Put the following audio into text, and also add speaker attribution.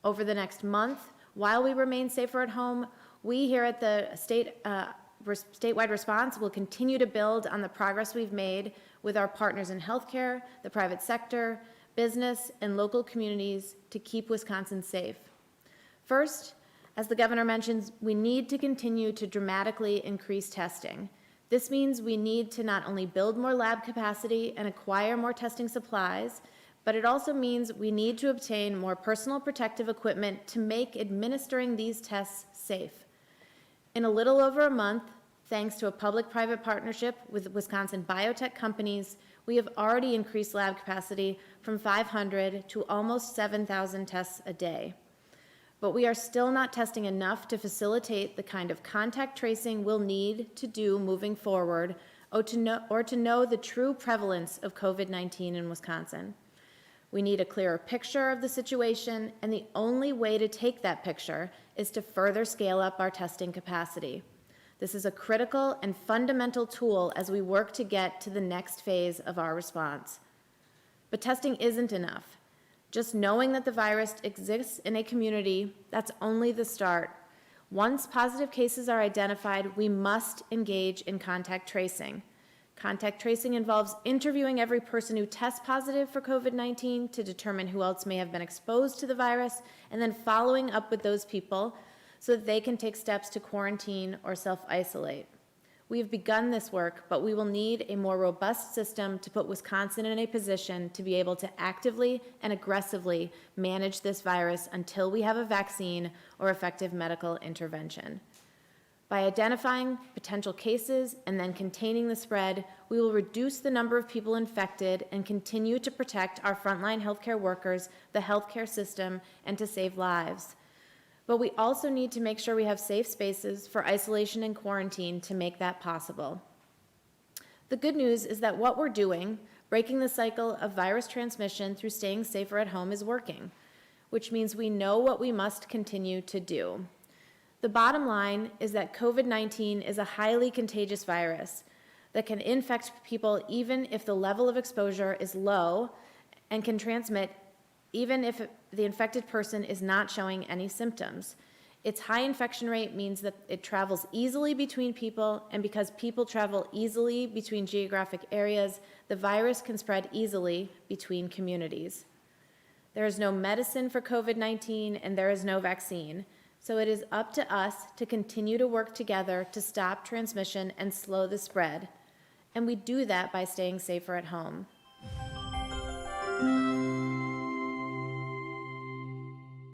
Speaker 1: Over the next month, while we remain safer at home, we here at the statewide response will continue to build on the progress we've made with our partners in healthcare, the private sector, business, and local communities to keep Wisconsin safe. First, as the governor mentions, we need to continue to dramatically increase testing. This means we need to not only build more lab capacity and acquire more testing supplies, but it also means we need to obtain more personal protective equipment to make administering these tests safe. In a little over a month, thanks to a public-private partnership with Wisconsin biotech companies, we have already increased lab capacity from 500 to almost 7,000 tests a day. But we are still not testing enough to facilitate the kind of contact tracing we'll need to do moving forward or to know the true prevalence of COVID-19 in Wisconsin. We need a clearer picture of the situation, and the only way to take that picture is to further scale up our testing capacity. This is a critical and fundamental tool as we work to get to the next phase of our response. But testing isn't enough. Just knowing that the virus exists in a community, that's only the start. Once positive cases are identified, we must engage in contact tracing. Contact tracing involves interviewing every person who tests positive for COVID-19 to determine who else may have been exposed to the virus, and then following up with those people so that they can take steps to quarantine or self-isolate. We have begun this work, but we will need a more robust system to put Wisconsin in a position to be able to actively and aggressively manage this virus until we have a vaccine or effective medical intervention. By identifying potential cases and then containing the spread, we will reduce the number of people infected and continue to protect our frontline healthcare workers, the healthcare system, and to save lives. But we also need to make sure we have safe spaces for isolation and quarantine to make that possible. The good news is that what we're doing, breaking the cycle of virus transmission through staying safer at home, is working, which means we know what we must continue to do. The bottom line is that COVID-19 is a highly contagious virus that can infect people even if the level of exposure is low, and can transmit even if the infected person is not showing any symptoms. Its high infection rate means that it travels easily between people, and because people travel easily between geographic areas, the virus can spread easily between communities. There is no medicine for COVID-19, and there is no vaccine, so it is up to us to continue to work together to stop transmission and slow the spread, and we do that by staying safer at home.